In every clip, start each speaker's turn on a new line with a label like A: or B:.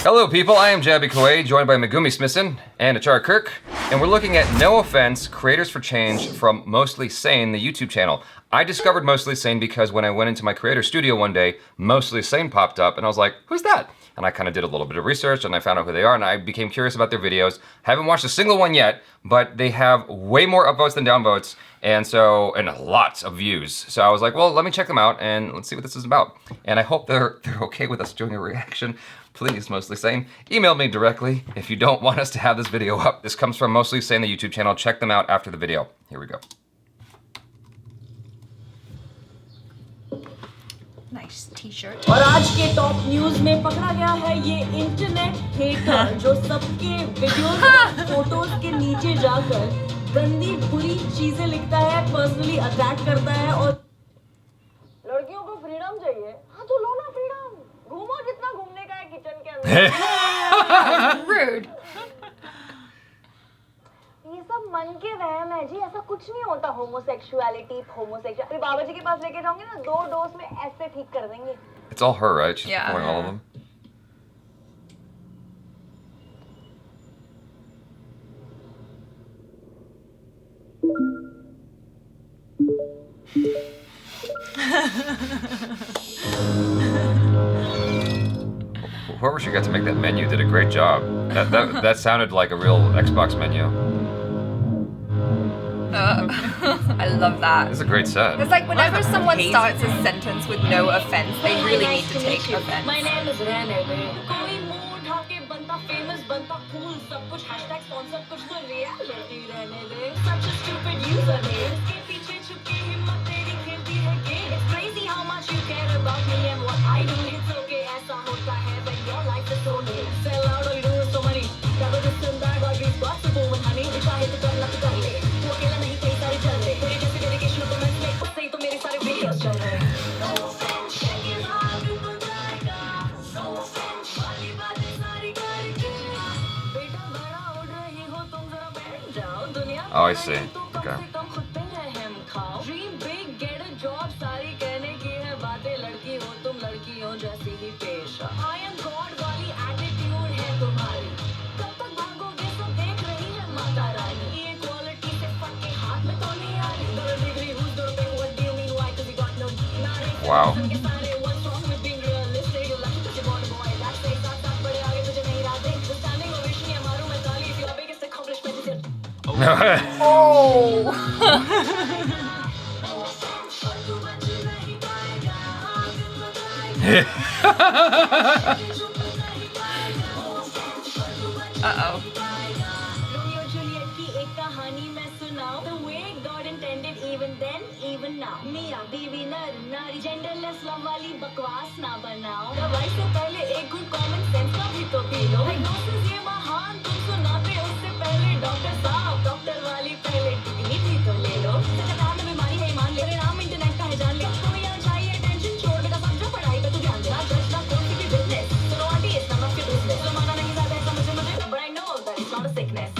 A: Hello people, I am Jaby KOAY, joined by MEGUMI SMISSON and ACHARA KIRK, and we're looking at No Offence, Creators for Change from MostlySane, the YouTube channel. I discovered MostlySane because when I went into my creator studio one day, MostlySane popped up and I was like, who's that? And I kind of did a little bit of research and I found out who they are and I became curious about their videos. Haven't watched a single one yet, but they have way more upvotes than downvotes and lots of views. So I was like, well, let me check them out and let's see what this is about. And I hope they're okay with us doing a reaction. Please, MostlySane, email me directly if you don't want us to have this video up. This comes from MostlySane, the YouTube channel. Check them out after the video. Here we go.
B: Nice t-shirt.
C: और आज के top news में पकड़ा गया है ये internet hater जो सबके वीडियोस फोटोज के नीचे जाकर गंदी बुरी चीजें लिखता है, पर्सनली अटैक करता है और लड़कियों को फ्रीडम चाहिए। हाँ तो लो ना फ्रीडम, घूमो जितना घूमने का है किचन के अंदर।
B: Rude.
C: ये सब मन के वहम है जी, ऐसा कुछ नहीं होता। होमोसेक्सुअलिटी बाबा जी के पास लेके जाओगे ना, 2 डोज में ऐसे ठीक कर देंगे।
A: It's all her, right? She's
B: Yeah.
A: pouring all of them. Whoever she got to make that menu did a great job. That sounded like a real Xbox menu.
B: I love that.
A: It's a great set.
B: It's like whenever someone starts a sentence with no offense, they really need to take offense.
C: My name is Rene. कोई मुंह उठा के बनता famous, बनता cool, सब कुछ hashtag sponsor, कुछ तो रियलिटी रहने दे। Such a stupid username. इसके पीछे छुप के हिम्मत तेरी खेलती है game. It's crazy how much you care about me and what I do. It's okay, ऐसा होता है when your life is so lame. Sell out all you do is so money. Cover this and that, got these spots to boom with honey. चाहे तो करना तो कर ले. तू अकेला नहीं, कई सारे चल रहे. तेरे जैसे डेडिकेशन को मैं स्लेट उससे ही तो मेरे सारे वीडियोस चल रहे. No offense, check it out, you know जाएगा. No offense, वाली बातें सारी करके. बेटा बड़ा उड़ रही हो तुम जरा बैठ जाओ. दुनिया
A: Oh, I see. Okay.
C: कम से कम खुद पे रहम खाओ. Dream big, get a job, सारी कहने की है बातें. लड़की हो तुम लड़की हो जैसी ही पेश. I am God वाली attitude है तुम्हारी. कब तक भागोगे तो देख रही है माता रानी. ये quality से फट के हाथ में तो नहीं आ रही. Third degree, who's the thing? What do you mean? Why? 'Cause you got no.
A: Wow.
C: What's wrong with being realistic? You're lucky 'cause you're born a boy. That's it. साथ बड़े आगे तुझे नहीं राते. The standing ovation या मारूं मैं ताली. If your biggest accomplishment is it.
B: Oh. Uh-oh.
C: Romeo Juliet की एक कहानी मैं सुनाऊं. The way God intended, even then, even now. मियाँ बीवी नर नारी, genderless love वाली बकवास ना बनाओ. दवाई से पहले एक good common sense का भी तो पी लो. Diagnosis ये महान तुम सुनाते उससे पहले डॉक्टर साहब. डॉक्टर वाली पहले डिग्री भी तो ले लो. सच्चाई में बीमारी है ईमान ले. नाम इंटरनेट का है जान ले. कोई यहाँ चाहिए टेंशन छोड़ बेटा समझो पढ़ाई पे तू ध्यान दे. जज ना कोई की बिजनेस. सुनो आंटी इस नमक के business. जमाना नहीं ज्यादा है समझे मुझे. But I know that it's not a sickness.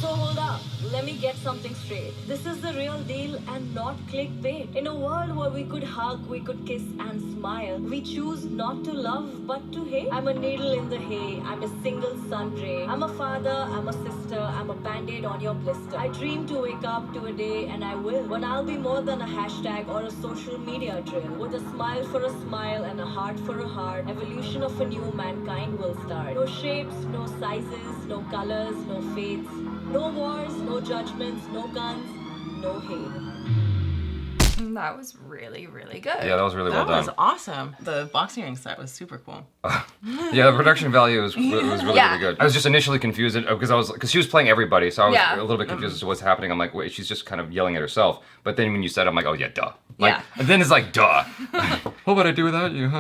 C: So hold up, let me get something straight. This is the real deal and not clickbait. In a world where we could hug, we could kiss and smile, we choose not to love but to hate. I'm a needle in the hay, I'm a single sun ray. I'm a father, I'm a sister, I'm a band-aid on your blister. I dream to wake up to a day and I will, when I'll be more than a hashtag or a social media drill. With a smile for a smile and a heart for a heart, evolution of a new mankind will start. No shapes, no sizes, no colors, no fates. No wars, no judgments, no guns, no hate.
B: That was really, really good.
A: Yeah, that was really well
D: That
A: done.
D: was awesome. The boxing ring set was super cool.
A: Yeah, the production value was really,
B: Yeah.
A: really good. I was just initially confused because she was playing everybody, so I was
B: Yeah.
A: a little bit confused as to what's happening. I'm like, wait, she's just kind of yelling at herself. But then when you said it, I'm like, oh yeah, duh. Like,
B: Yeah.
A: And then it's like, duh. What would I do without you?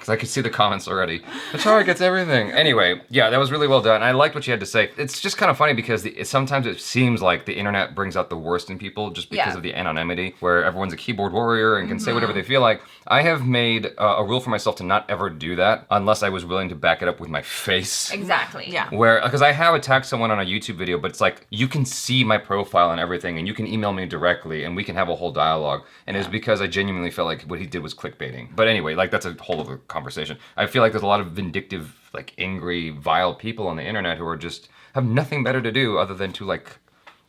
A: because I could see the comments already. Achara gets everything. Anyway, yeah, that was really well done. I liked what she had to say. It's just kind of funny because sometimes it seems like the internet brings out the worst in people just because of the anonymity, where everyone's a keyboard warrior and can say whatever they feel like. I have made a rule for myself to not ever do that unless I was willing to back it up with my face.
B: Exactly.
D: Yeah.
A: Where, because I have attacked someone on a YouTube video, but it's like, you can see my profile and everything, and you can email me directly, and we can have a whole dialogue. And it's because I genuinely felt like what he did was clickbaiting. But anyway, like, that's a whole other conversation. I feel like there's a lot of vindictive, like, angry, vile people on the internet who are just, have nothing better to do other than to, like,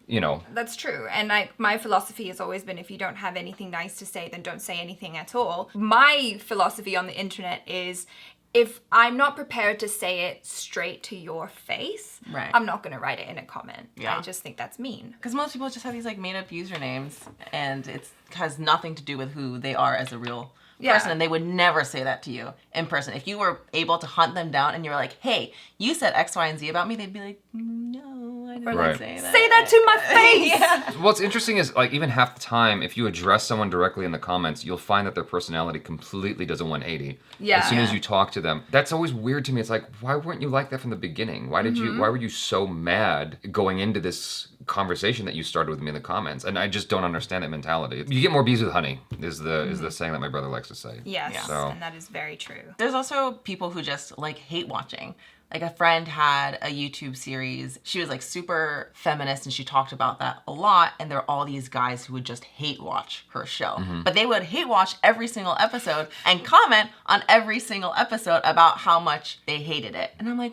A: you know.
B: That's true. And like, my philosophy has always been, if you don't have anything nice to say, then don't say anything at all. My philosophy on the internet is, if I'm not prepared to say it straight to your face,
D: Right.
B: I'm not going to write it in a comment.
D: Yeah.
B: I just think that's mean.
D: Because most people just have these like made up usernames, and it has nothing to do with who they are as a real person, and they would never say that to you in person. If you were able to hunt them down and you were like, hey, you said X, Y, and Z about me, they'd be like, no, I didn't
A: Right.
D: say that.
B: Say that to my face!
D: Yeah.
A: What's interesting is, like, even half the time, if you address someone directly in the comments, you'll find that their personality completely does a 180.
B: Yeah.
A: As soon as you talk to them. That's always weird to me. It's like, why weren't you like that from the beginning? Why why were you so mad going into this conversation that you started with me in the comments? And I just don't understand that mentality. You get more bees with honey, is the saying that my brother likes to say.
B: Yes,
A: So.
B: and that is very true.
D: There's also people who just like hate watching. Like a friend had a YouTube series. She was like super feminist and she talked about that a lot. And there are all these guys who would just hate watch her show. But they would hate watch every single episode and comment on every single episode about how much they hated it. And I'm like,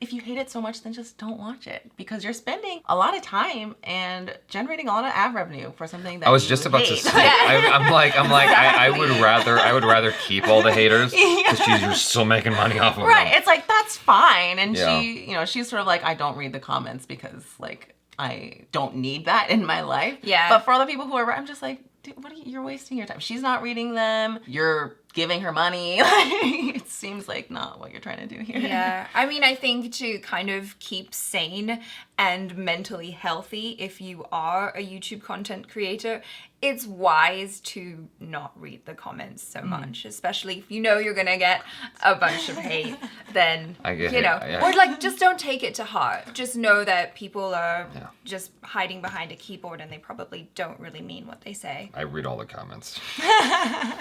D: if you hate it so much, then just don't watch it, because you're spending a lot of time and generating a lot of ad revenue for something that
A: I was
D: you
A: just about to
D: hate.
A: say. I'm like, I would rather keep all the haters because you're still making money off of
D: Right.
A: them.
D: It's like, that's fine. And
A: Yeah.
D: she, you know, she's sort of like, I don't read the comments because like I don't need that in my life.
B: Yeah.
D: But for other people who are, I'm just like, dude, you're wasting your time. She's not reading them. You're giving her money. It seems like not what you're trying to do here.
B: Yeah, I mean, I think to kind of keep sane and mentally healthy, if you are a YouTube content creator, it's wise to not read the comments so much, especially if you know you're gonna get a bunch of hate, then,
A: I get
B: you
A: it,
B: know,
A: yeah.
B: or like, just don't take it to heart. Just know that people are just hiding behind a keyboard and they probably don't really mean what they say.
A: I read all the comments.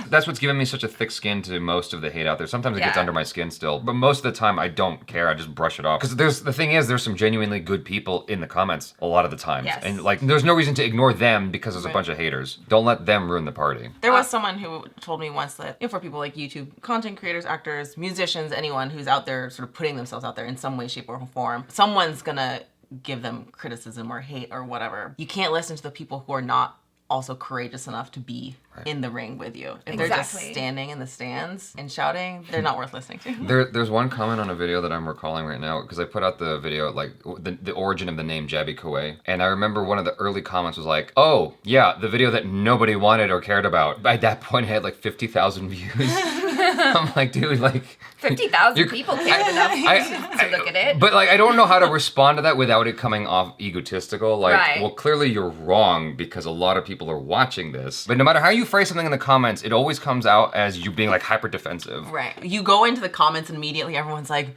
A: That's what's given me such a thick skin to most of the hate out there. Sometimes it gets
B: Yeah.
A: under my skin still, but most of the time I don't care. I just brush it off. Because the thing is, there's some genuinely good people in the comments a lot of the times.
B: Yes.
A: And like, there's no reason to ignore them because there's a bunch of haters. Don't let them ruin the party.
D: There was someone who told me once that, you know, for people like YouTube content creators, actors, musicians, anyone who's out there sort of putting themselves out there in some way, shape, or form, someone's gonna give them criticism or hate or whatever. You can't listen to the people who are not also courageous enough to be in the ring with you. If they're just
B: Exactly.
D: standing in the stands and shouting, they're not worth listening to.
A: There's one comment on a video that I'm recalling right now because I put out the video, like the origin of the name Jaby KOAY, and I remember one of the early comments was like, "Oh yeah, the video that nobody wanted or cared about." By that point, it had like 50,000 views. I'm like, dude, like
B: 50,000 people cared enough to look at it.
A: But like, I don't know how to respond to that without it coming off egotistical. Like,
B: Right.
A: well, clearly you're wrong because a lot of people are watching this. But no matter how you phrase something in the comments, it always comes out as you being like hyper defensive.
D: Right. You go into the comments and immediately everyone's like,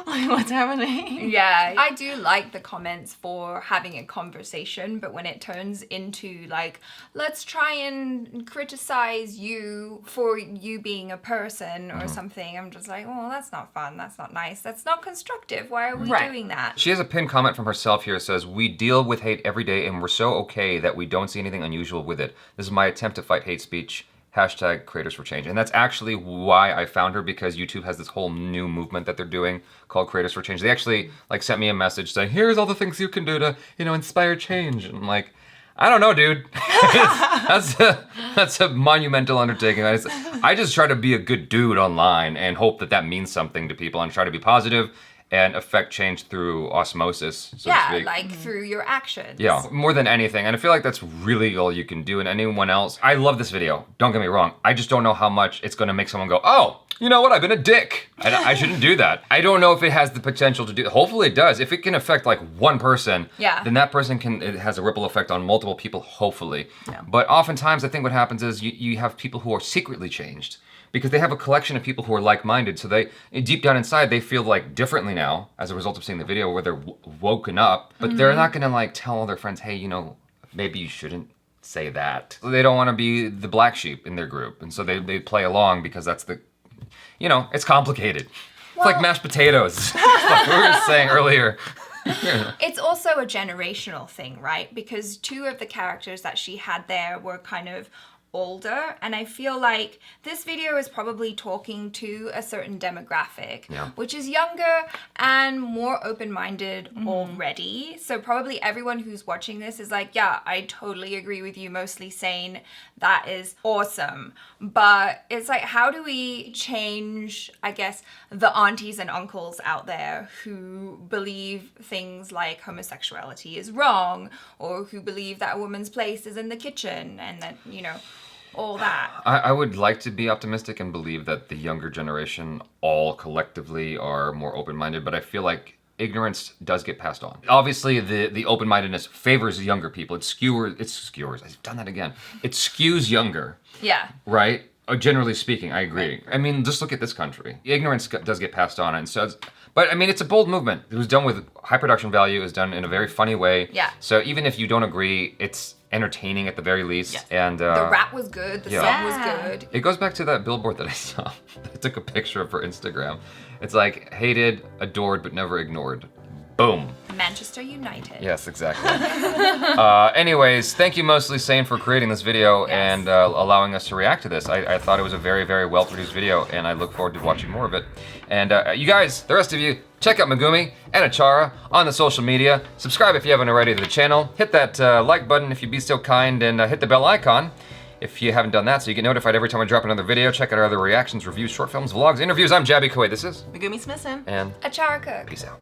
D: like, what's happening?
B: Yeah, I do like the comments for having a conversation, but when it turns into like, let's try and criticize you for you being a person or something, I'm just like, well, that's not fun, that's not nice, that's not constructive, why are we
D: Right.
B: doing that?
A: She has a pinned comment from herself here. It says, "We deal with hate every day and we're so okay that we don't see anything unusual with it. This is my attempt to fight hate speech. Hashtag creators for change." And that's actually why I found her, because YouTube has this whole new movement that they're doing called creators for change. They actually like sent me a message saying, "Here's all the things you can do to, you know, inspire change." And I'm like, I don't know, dude. that's a monumental undertaking. I just try to be a good dude online and hope that that means something to people and try to be positive and affect change through osmosis, so to
B: Yeah,
A: speak.
B: like through your actions.
A: Yeah, more than anything. And I feel like that's really all you can do. And anyone else, I love this video. Don't get me wrong. I just don't know how much it's going to make someone go, "Oh, you know what? I've been a dick. I shouldn't do that." I don't know if it has the potential to do. Hopefully it does. If it can affect like one person,
B: Yeah.
A: then that person it has a ripple effect on multiple people, hopefully.
D: Yeah.
A: But oftentimes I think what happens is you have people who are secretly changed, because they have a collection of people who are like-minded. So they, deep down inside, they feel like differently now as a result of seeing the video where they're woken up, but they're not gonna like tell all their friends, hey, you know, maybe you shouldn't say that. They don't want to be the black sheep in their group, and so they play along because that's the, you know, it's complicated. It's like mashed potatoes, like we were saying earlier.
B: It's also a generational thing, right? Because two of the characters that she had there were kind of older, and I feel like this video is probably talking to a certain demographic, which is younger and more open-minded already. So probably everyone who's watching this is like, yeah, I totally agree with you, Mostly Sane. That is awesome. But it's like, how do we change, I guess, the aunties and uncles out there who believe things like homosexuality is wrong, or who believe that a woman's place is in the kitchen, and that, you know, all that.
A: I would like to be optimistic and believe that the younger generation all collectively are more open-minded, but I feel like ignorance does get passed on. Obviously, the open-mindedness favors younger people. It skewers. I've done that again. It skews younger.
B: Yeah.
A: Right? Generally speaking, I agree. I mean, just look at this country. Ignorance does get passed on, and so. But I mean, it's a bold movement. It was done with high production value. It was done in a very funny way.
B: Yeah.
A: So even if you don't agree, it's entertaining at the very least.
B: Yeah.
A: And
B: the rap was good. The song was good.
A: It goes back to that billboard that I saw. I took a picture of for Instagram. It's like hated, adored, but never ignored. Boom.
B: Manchester United.
A: Yes, exactly. Anyways, thank you, Mostly Sane, for creating this video and allowing us to react to this. I thought it was a very, very well-produced video, and I look forward to watching more of it. And you guys, the rest of you, check out Megumi and ACHARA on the social media. Subscribe if you haven't already to the channel. Hit that like button if you'd be so kind, and hit the bell icon if you haven't done that, so you get notified every time I drop another video. Check out our other reactions, reviews, short films, vlogs, interviews. I'm Jaby KOAY. This is
D: MEGUMI SMISSON.
A: And
B: ACHARA KIRK.
A: peace out.